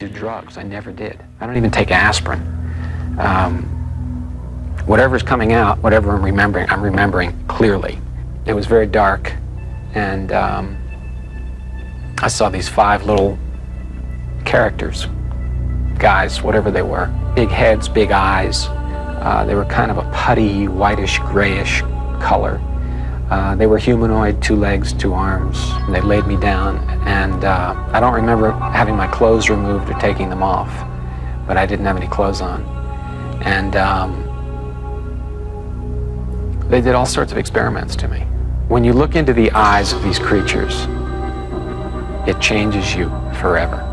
do drugs. I never did. I don't even take aspirin. Whatever's coming out, whatever I'm remembering clearly. It was very dark, and I saw these 5 little characters, guys, whatever they were. Big heads, big eyes. They were kind of a putty, whitish, grayish color. They were humanoid, 2 legs, 2 arms. They laid me down, and I don't remember having my clothes removed or taking them off, but I didn't have any clothes on. And they did all sorts of experiments to me. When you look into the eyes of these creatures, it changes you forever.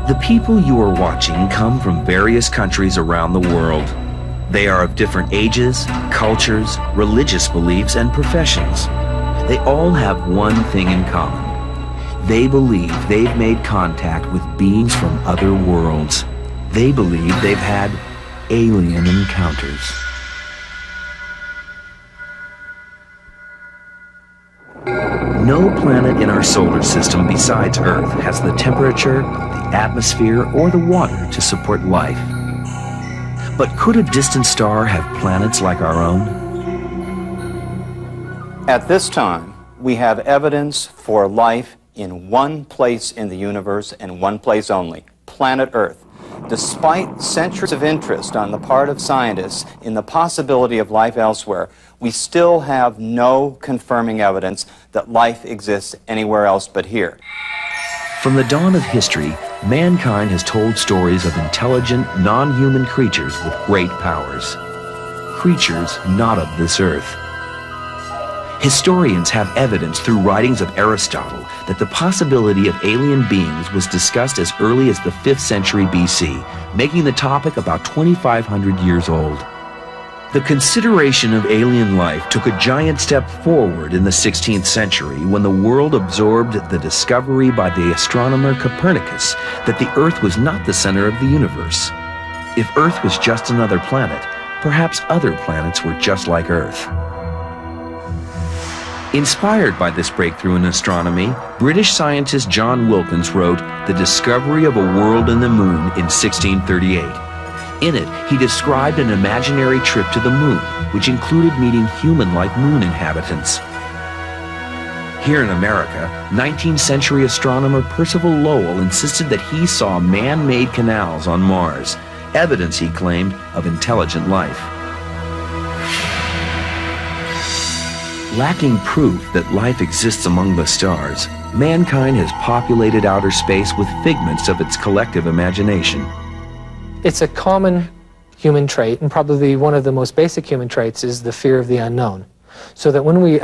The people you are watching come from various countries around the world. They are of different ages, cultures, religious beliefs, and professions. They all have one thing in common. They believe they've made contact with beings from other worlds. They believe they've had alien encounters. No planet in our solar system besides Earth has the temperature, the atmosphere, or the water to support life. But could a distant star have planets like our own? At this time, we have evidence for life in one place in the universe and one place only, planet Earth. Despite centuries of interest on the part of scientists in the possibility of life elsewhere, we still have no confirming evidence that life exists anywhere else but here. From the dawn of history, mankind has told stories of intelligent, non-human creatures with great powers. Creatures not of this earth. Historians have evidence through writings of Aristotle that the possibility of alien beings was discussed as early as the 5th century BC, making the topic about 2,500 years old. The consideration of alien life took a giant step forward in the 16th century when the world absorbed the discovery by the astronomer Copernicus that the Earth was not the center of the universe. If Earth was just another planet, perhaps other planets were just like Earth. Inspired by this breakthrough in astronomy, British scientist John Wilkins wrote The Discovery of a World in the Moon in 1638. In it, he described an imaginary trip to the moon, which included meeting human-like moon inhabitants. Here in America, 19th century astronomer Percival Lowell insisted that he saw man-made canals on Mars, evidence, he claimed, of intelligent life. Lacking proof that life exists among the stars, mankind has populated outer space with figments of its collective imagination. It's a common human trait, and probably one of the most basic human traits is the fear of the unknown. So that when we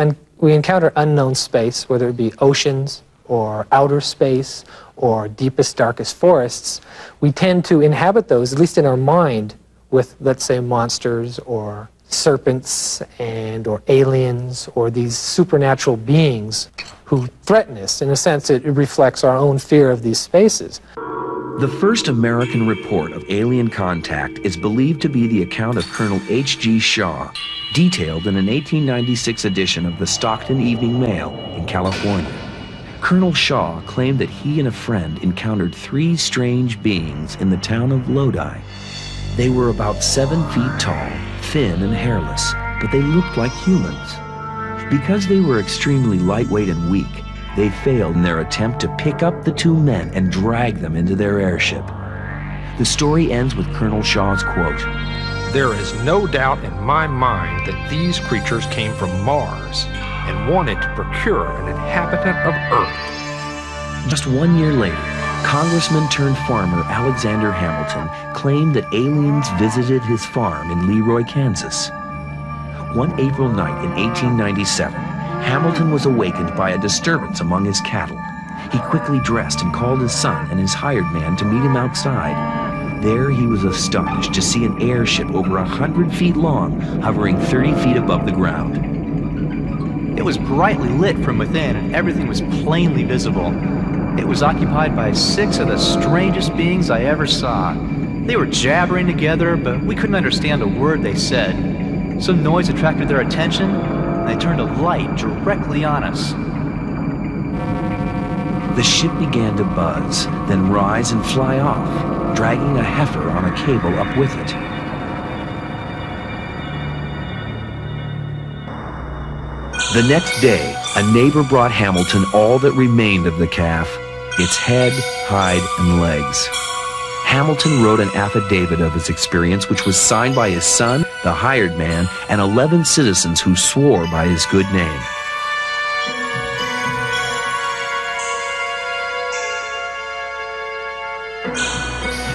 encounter unknown space, whether it be oceans or outer space or deepest, darkest forests, we tend to inhabit those, at least in our mind, with, let's say, monsters or serpents or aliens or these supernatural beings who threaten us. In a sense, it reflects our own fear of these spaces. The first American report of alien contact is believed to be the account of Colonel H.G. Shaw, detailed in an 1896 edition of the Stockton Evening Mail in California. Colonel Shaw claimed that he and a friend encountered 3 strange beings in the town of Lodi. They were about 7 feet tall, thin and hairless, but they looked like humans. Because they were extremely lightweight and weak, they failed in their attempt to pick up the 2 men and drag them into their airship. The story ends with Colonel Shaw's quote, "There is no doubt in my mind that these creatures came from Mars and wanted to procure an inhabitant of Earth." Just 1 year later, Congressman-turned-farmer Alexander Hamilton claimed that aliens visited his farm in Leroy, Kansas. One April night in 1897, Hamilton was awakened by a disturbance among his cattle. He quickly dressed and called his son and his hired man to meet him outside. There he was astonished to see an airship over 100 feet long hovering 30 feet above the ground. It was brightly lit from within, and everything was plainly visible. It was occupied by 6 of the strangest beings I ever saw. They were jabbering together, but we couldn't understand a word they said. Some noise attracted their attention, and they turned a light directly on us. The ship began to buzz, then rise and fly off, dragging a heifer on a cable up with it. The next day, a neighbor brought Hamilton all that remained of the calf, its head, hide, and legs. Hamilton wrote an affidavit of his experience, which was signed by his son, the hired man, and 11 citizens who swore by his good name.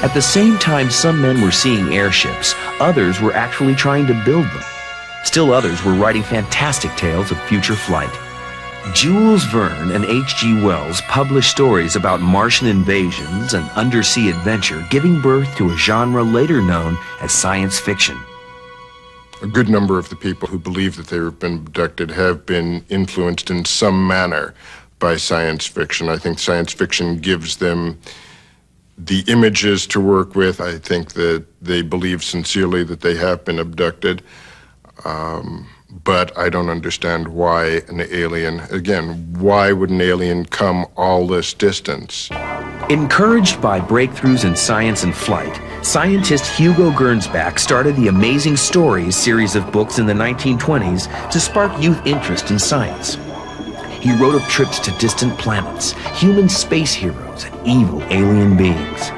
At the same time some men were seeing airships, others were actually trying to build them. Still others were writing fantastic tales of future flight. Jules Verne and H.G. Wells published stories about Martian invasions and undersea adventure, giving birth to a genre later known as science fiction. A good number of the people who believe that they have been abducted have been influenced in some manner by science fiction. I think science fiction gives them the images to work with. I think that they believe sincerely that they have been abducted. But I don't understand why an alien, again, why would an alien come all this distance? Encouraged by breakthroughs in science and flight, scientist Hugo Gernsback started the Amazing Stories series of books in the 1920s to spark youth interest in science. He wrote of trips to distant planets, human space heroes, and evil alien beings.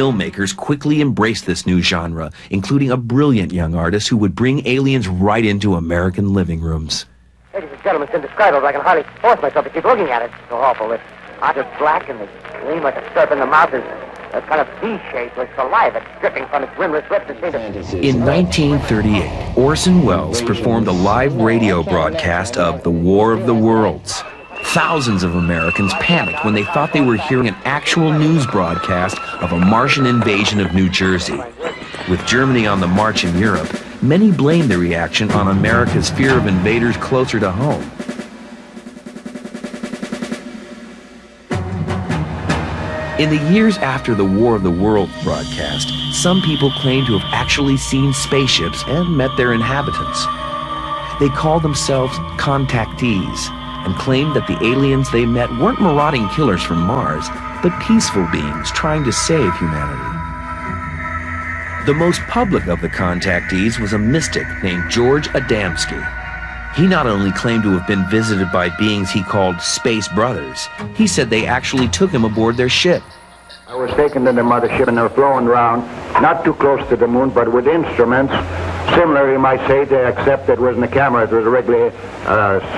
Filmmakers quickly embraced this new genre, including a brilliant young artist who would bring aliens right into American living rooms. Ladies and gentlemen, it's indescribable. I can hardly force myself to keep looking at it. It's so awful. Its eyes are black and they gleam like a serpent. The mouth is a kind of V-shape with saliva dripping from its rimless lips. In 1938, Orson Welles performed a live radio broadcast of The War of the Worlds. Thousands of Americans panicked when they thought they were hearing an actual news broadcast of a Martian invasion of New Jersey. With Germany on the march in Europe, many blamed the reaction on America's fear of invaders closer to home. In the years after the War of the Worlds broadcast, some people claimed to have actually seen spaceships and met their inhabitants. They called themselves contactees, and claimed that the aliens they met weren't marauding killers from Mars, but peaceful beings trying to save humanity. The most public of the contactees was a mystic named George Adamski. He not only claimed to have been visited by beings he called Space Brothers, he said they actually took him aboard their ship. I was taken to the mothership and they were flown around, not too close to the moon, but with instruments. Similar, you might say, except it wasn't a camera, it was regularly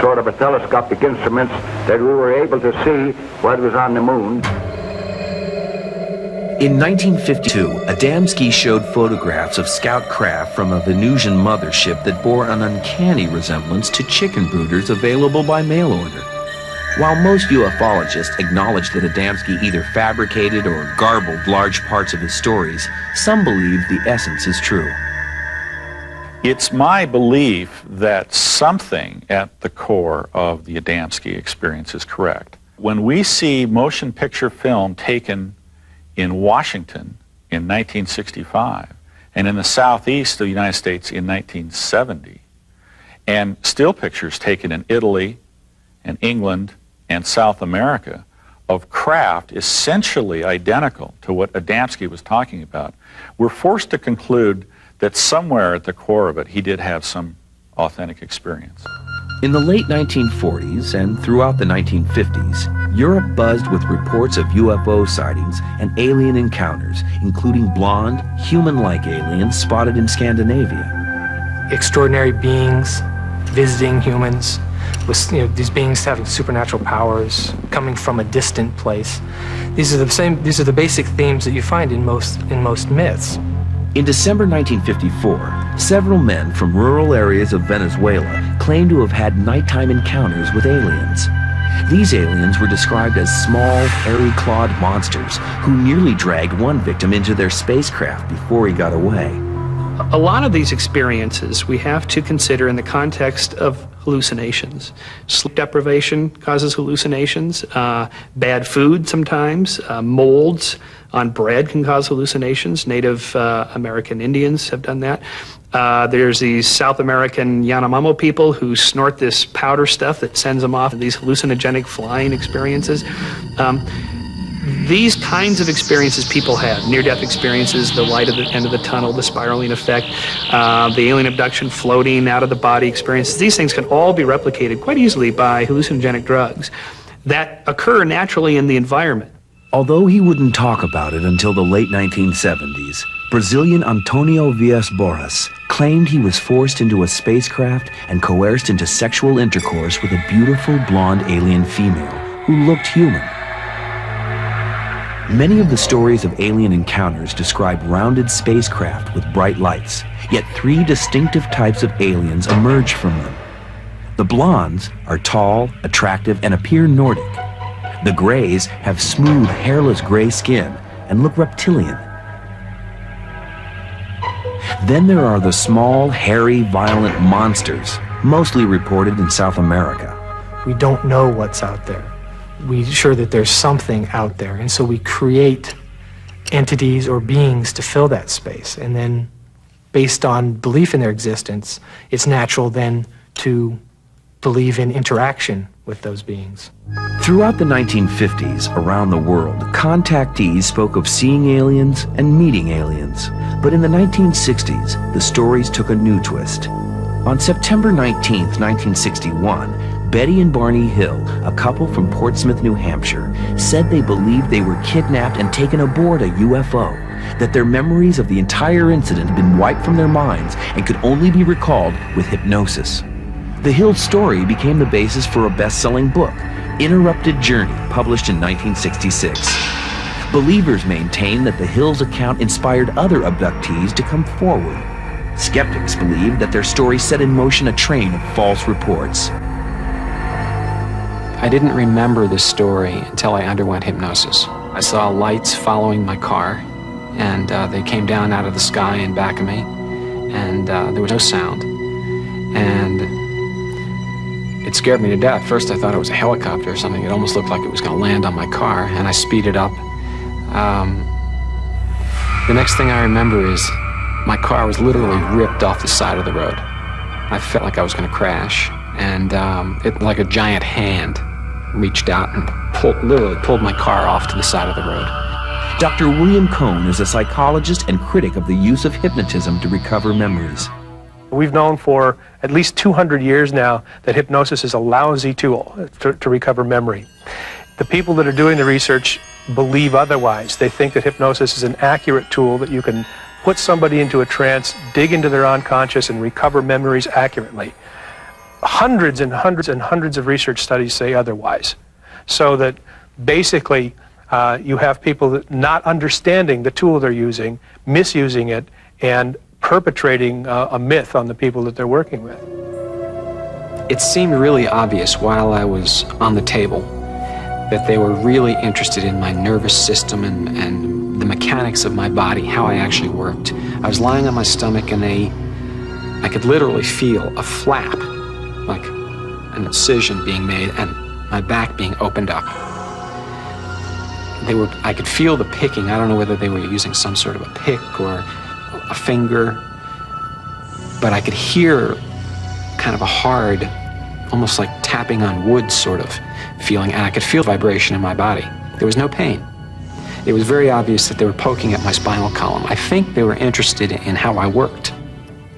sort of a telescopic instruments that we were able to see what was on the moon. In 1952, Adamski showed photographs of scout craft from a Venusian mothership that bore an uncanny resemblance to chicken brooders available by mail order. While most ufologists acknowledge that Adamski either fabricated or garbled large parts of his stories, some believe the essence is true. It's my belief that something at the core of the Adamski experience is correct. When we see motion picture film taken in Washington in 1965 and in the southeast of the United States in 1970, and still pictures taken in Italy and England and South America of craft essentially identical to what Adamski was talking about, we're forced to conclude that somewhere at the core of it, he did have some authentic experience. In the late 1940s and throughout the 1950s, Europe buzzed with reports of UFO sightings and alien encounters, including blonde, human-like aliens spotted in Scandinavia. Extraordinary beings visiting humans, with these beings having supernatural powers, coming from a distant place. These are the basic themes that you find in most myths. In December 1954, several men from rural areas of Venezuela claimed to have had nighttime encounters with aliens. These aliens were described as small, hairy-clawed monsters who nearly dragged one victim into their spacecraft before he got away. A lot of these experiences we have to consider in the context of hallucinations. Sleep deprivation causes hallucinations. Bad food sometimes. Molds on bread can cause hallucinations. Native American Indians have done that. There's these South American Yanomamo people who snort this powder stuff that sends them off these hallucinogenic flying experiences. These kinds of experiences people have, near-death experiences, the light at the end of the tunnel, the spiraling effect, the alien abduction, floating out of the body experiences, these things can all be replicated quite easily by hallucinogenic drugs that occur naturally in the environment. Although he wouldn't talk about it until the late 1970s, Brazilian Antonio Villas-Boas claimed he was forced into a spacecraft and coerced into sexual intercourse with a beautiful blonde alien female who looked human. Many of the stories of alien encounters describe rounded spacecraft with bright lights, yet three distinctive types of aliens emerge from them. The blondes are tall, attractive, and appear Nordic. The grays have smooth, hairless gray skin and look reptilian. Then there are the small, hairy, violent monsters, mostly reported in South America. We don't know what's out there. We're sure that there's something out there, and so we create entities or beings to fill that space. And then, based on belief in their existence, it's natural then to believe in interaction with those beings. Throughout the 1950s, around the world, contactees spoke of seeing aliens and meeting aliens. But in the 1960s, the stories took a new twist. On September 19, 1961, Betty and Barney Hill, a couple from Portsmouth, New Hampshire, said they believed they were kidnapped and taken aboard a UFO, that their memories of the entire incident had been wiped from their minds and could only be recalled with hypnosis. The Hill story became the basis for a best-selling book, Interrupted Journey, published in 1966. Believers maintain that the Hills' account inspired other abductees to come forward. Skeptics believe that their story set in motion a train of false reports. I didn't remember this story until I underwent hypnosis. I saw lights following my car, and they came down out of the sky in back of me, and there was no sound. And it scared me to death. First I thought it was a helicopter or something. It almost looked like it was going to land on my car, and I speeded up. The next thing I remember is my car was literally ripped off the side of the road. I felt like I was going to crash, and it, like a giant hand, reached out and literally pulled my car off to the side of the road. Dr. William Cohn is a psychologist and critic of the use of hypnotism to recover memories. We've known for at least 200 years now that hypnosis is a lousy tool to recover memory. The people that are doing the research believe otherwise. They think that hypnosis is an accurate tool that you can put somebody into a trance, dig into their unconscious, and recover memories accurately. Hundreds and hundreds and hundreds of research studies say otherwise. So that basically you have people that not understanding the tool they're using, misusing it, and perpetrating a myth on the people that they're working with. It seemed really obvious while I was on the table that they were really interested in my nervous system and the mechanics of my body, how I actually worked. I was lying on my stomach, and I could literally feel a flap, like an incision being made, and my back being opened up. I could feel the picking. I don't know whether they were using some sort of a pick or a finger, but I could hear kind of a hard, almost like tapping on wood sort of feeling, and I could feel vibration in my body. There was no pain. It was very obvious that they were poking at my spinal column. I think they were interested in how I worked,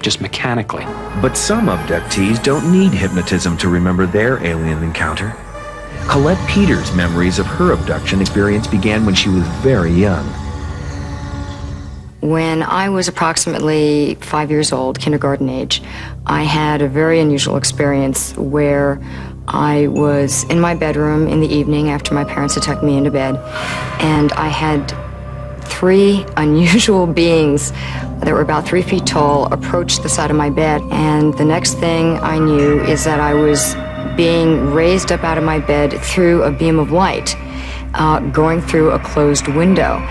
just mechanically. But some abductees don't need hypnotism to remember their alien encounter. Colette Peters' memories of her abduction experience began when she was very young. When I was approximately 5 years old, kindergarten age, I had a very unusual experience where I was in my bedroom in the evening after my parents had tucked me into bed, and I had three unusual beings that were about 3 feet tall approach the side of my bed, and the next thing I knew is that I was being raised up out of my bed through a beam of light, going through a closed window,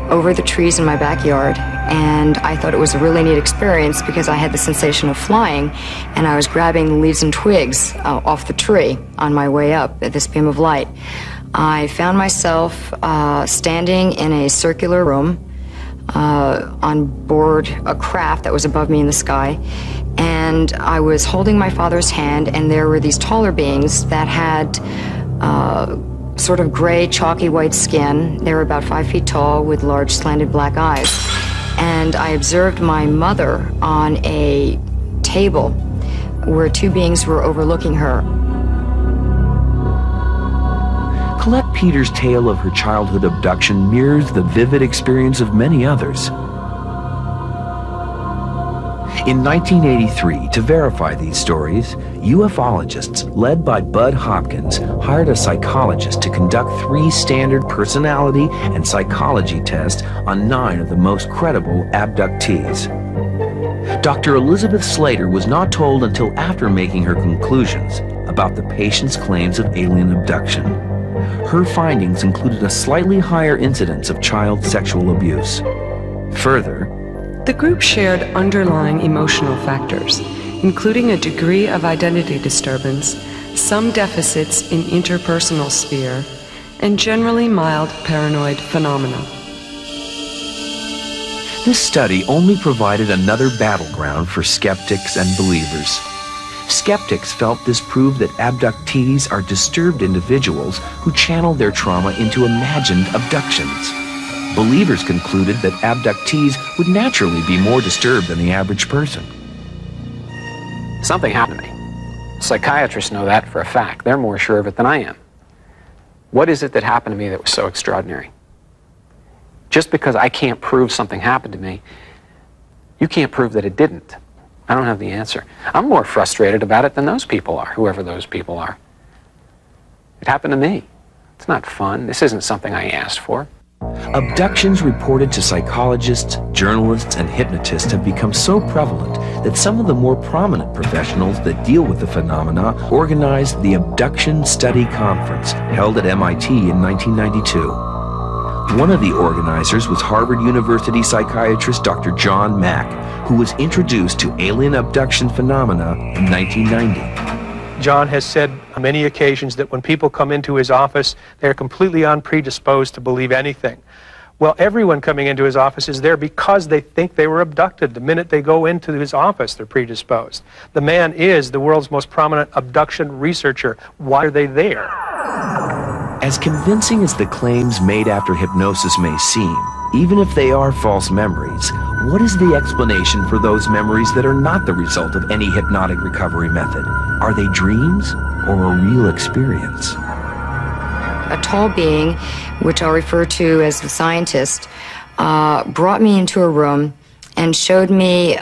over the trees in my backyard. And I thought it was a really neat experience because I had the sensation of flying, and I was grabbing the leaves and twigs off the tree on my way up at this beam of light. I found myself standing in a circular room on board a craft that was above me in the sky, and I was holding my father's hand, and there were these taller beings that had sort of gray, chalky white skin. They were about 5 feet tall with large slanted black eyes. And I observed my mother on a table where two beings were overlooking her. Colette Peters' tale of her childhood abduction mirrors the vivid experience of many others. In 1983, to verify these stories, ufologists, led by Bud Hopkins, hired a psychologist to conduct 3 standard personality and psychology tests on 9 of the most credible abductees. Dr. Elizabeth Slater was not told until after making her conclusions about the patient's claims of alien abduction. Her findings included a slightly higher incidence of child sexual abuse. Further, the group shared underlying emotional factors, including a degree of identity disturbance, some deficits in interpersonal sphere, and generally mild paranoid phenomena. This study only provided another battleground for skeptics and believers. Skeptics felt this proved that abductees are disturbed individuals who channel their trauma into imagined abductions. Believers concluded that abductees would naturally be more disturbed than the average person. Something happened to me. Psychiatrists know that for a fact. They're more sure of it than I am. What is it that happened to me that was so extraordinary? Just because I can't prove something happened to me, you can't prove that it didn't. I don't have the answer. I'm more frustrated about it than those people are, whoever those people are. It happened to me. It's not fun. This isn't something I asked for. Abductions reported to psychologists, journalists, and hypnotists have become so prevalent that some of the more prominent professionals that deal with the phenomena organized the Abduction Study Conference, held at MIT in 1992. One of the organizers was Harvard University psychiatrist Dr. John Mack, who was introduced to alien abduction phenomena in 1990. John has said on many occasions that when people come into his office, they're completely unpredisposed to believe anything. Well, everyone coming into his office is there because they think they were abducted. The minute they go into his office, they're predisposed. The man is the world's most prominent abduction researcher. Why are they there? As convincing as the claims made after hypnosis may seem, even if they are false memories, what is the explanation for those memories that are not the result of any hypnotic recovery method? Are they dreams or a real experience? A tall being, which I'll refer to as the scientist, brought me into a room and showed me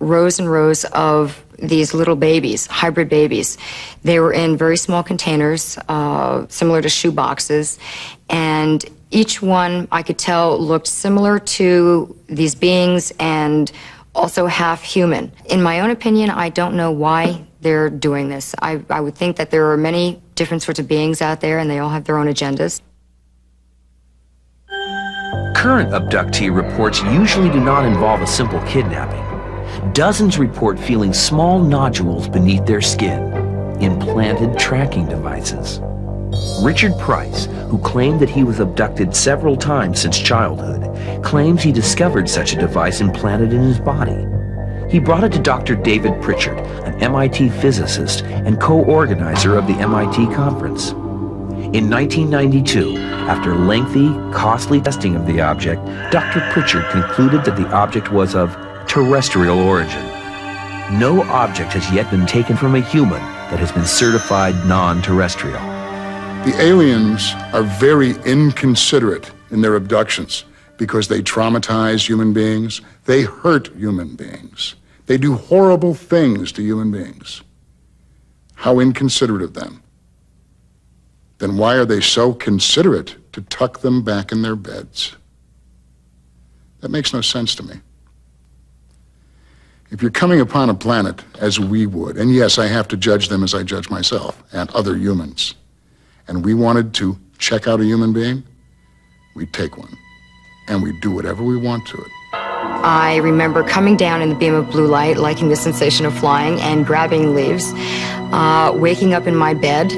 rows and rows of these little babies, hybrid babies. They were in very small containers, similar to shoe boxes, and each one, I could tell, looked similar to these beings and also half human. In my own opinion, I don't know why they're doing this. I would think that there are many different sorts of beings out there, and they all have their own agendas. Current abductee reports usually do not involve a simple kidnapping. Dozens report feeling small nodules beneath their skin, implanted tracking devices. Richard Price, who claimed that he was abducted several times since childhood, claims he discovered such a device implanted in his body. He brought it to Dr. David Pritchard, an MIT physicist and co-organizer of the MIT conference. In 1992, after lengthy, costly testing of the object, Dr. Pritchard concluded that the object was of terrestrial origin. No object has yet been taken from a human that has been certified non-terrestrial. The aliens are very inconsiderate in their abductions because they traumatize human beings, they hurt human beings, they do horrible things to human beings. How inconsiderate of them. Then why are they so considerate to tuck them back in their beds? That makes no sense to me. If you're coming upon a planet as we would, and yes, I have to judge them as I judge myself and other humans, and we wanted to check out a human being, we'd take one, and we'd do whatever we want to it. I remember coming down in the beam of blue light, liking the sensation of flying and grabbing leaves, waking up in my bed,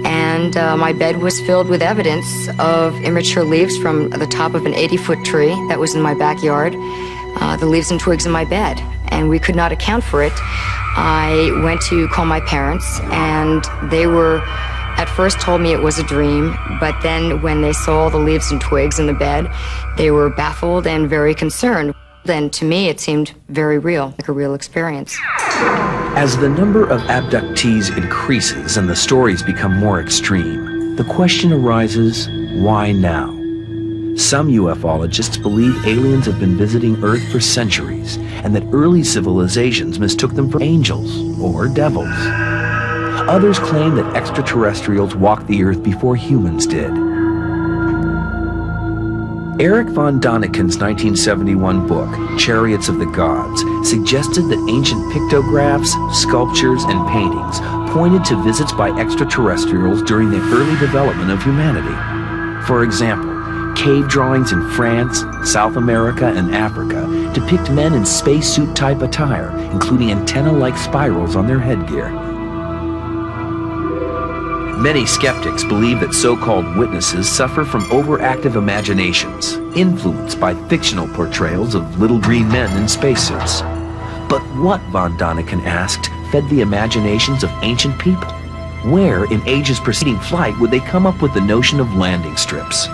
and my bed was filled with evidence of immature leaves from the top of an 80-foot tree that was in my backyard, the leaves and twigs in my bed, and we could not account for it. I went to call my parents, and they were at first told me it was a dream, but then when they saw the leaves and twigs in the bed, they were baffled and very concerned. Then to me it seemed very real, like a real experience. As the number of abductees increases and the stories become more extreme, the question arises, why now? Some ufologists believe aliens have been visiting Earth for centuries and that early civilizations mistook them for angels or devils. Others claim that extraterrestrials walked the Earth before humans did. Erich von Daniken's 1971 book, Chariots of the Gods, suggested that ancient pictographs, sculptures, and paintings pointed to visits by extraterrestrials during the early development of humanity. For example, cave drawings in France, South America, and Africa depict men in spacesuit-type attire, including antenna-like spirals on their headgear. Many skeptics believe that so-called witnesses suffer from overactive imaginations, influenced by fictional portrayals of little green men in spacesuits. But what, von Daniken asked, fed the imaginations of ancient people? Where, in ages preceding flight, would they come up with the notion of landing strips?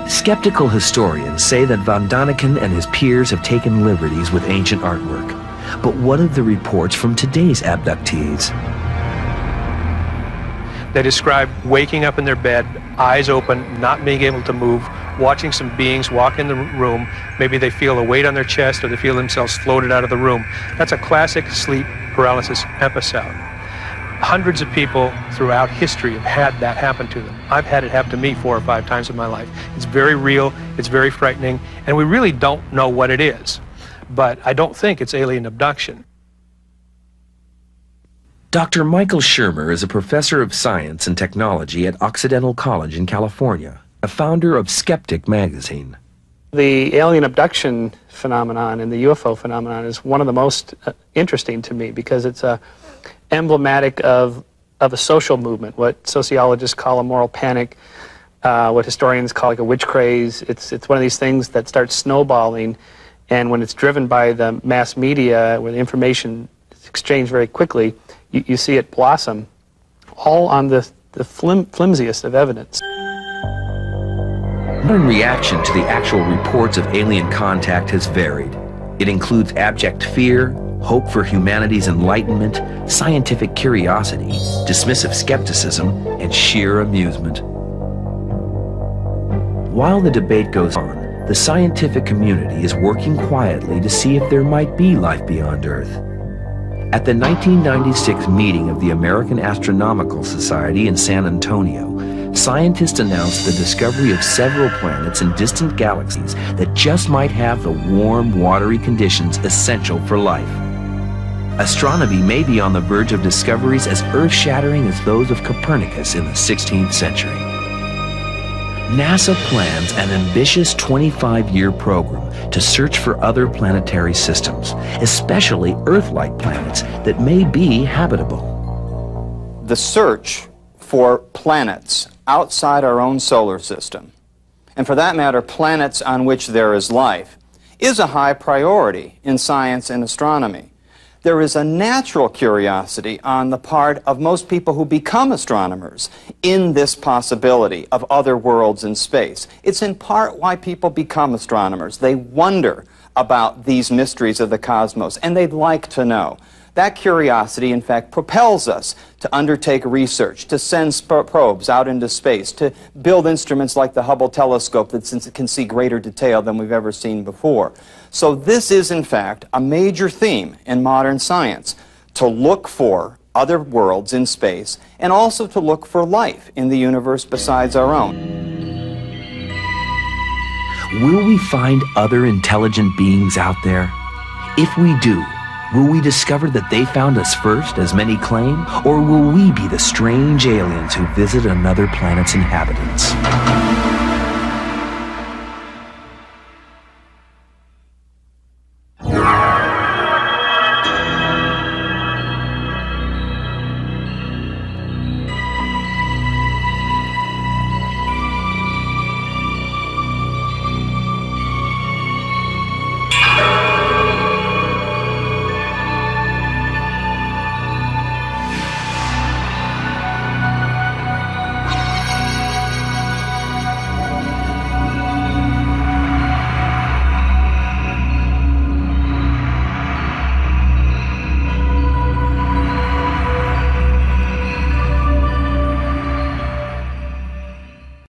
Skeptical historians say that von Daniken and his peers have taken liberties with ancient artwork. But what of the reports from today's abductees? They describe waking up in their bed, eyes open, not being able to move, watching some beings walk in the room. Maybe they feel a weight on their chest or they feel themselves floated out of the room. That's a classic sleep paralysis episode. Hundreds of people throughout history have had that happen to them. I've had it happen to me 4 or 5 times in my life. It's very real, it's very frightening, and we really don't know what it is. But I don't think it's alien abduction. Dr. Michael Shermer is a professor of science and technology at Occidental College in California, a founder of Skeptic magazine. The alien abduction phenomenon and the UFO phenomenon is one of the most interesting to me because it's emblematic of a social movement, what sociologists call a moral panic, what historians call like a witch craze. It's one of these things that starts snowballing, and when it's driven by the mass media, where the information is exchanged very quickly, you see it blossom, all on the flimsiest of evidence. Modern reaction to the actual reports of alien contact has varied. It includes abject fear, hope for humanity's enlightenment, scientific curiosity, dismissive skepticism, and sheer amusement. While the debate goes on, the scientific community is working quietly to see if there might be life beyond Earth. At the 1996 meeting of the American Astronomical Society in San Antonio, scientists announced the discovery of several planets in distant galaxies that just might have the warm, watery conditions essential for life. Astronomy may be on the verge of discoveries as earth-shattering as those of Copernicus in the 16th century. NASA plans an ambitious 25-year program to search for other planetary systems, especially Earth-like planets that may be habitable. The search for planets outside our own solar system, and for that matter, planets on which there is life, is a high priority in science and astronomy. There is a natural curiosity on the part of most people who become astronomers in this possibility of other worlds in space. It's in part why people become astronomers. They wonder about these mysteries of the cosmos, and they'd like to know. That curiosity, in fact, propels us to undertake research, to send probes out into space, to build instruments like the Hubble telescope that can see greater detail than we've ever seen before. So this is, in fact, a major theme in modern science, to look for other worlds in space and also to look for life in the universe besides our own. Will we find other intelligent beings out there? If we do, will we discover that they found us first, as many claim, or will we be the strange aliens who visit another planet's inhabitants?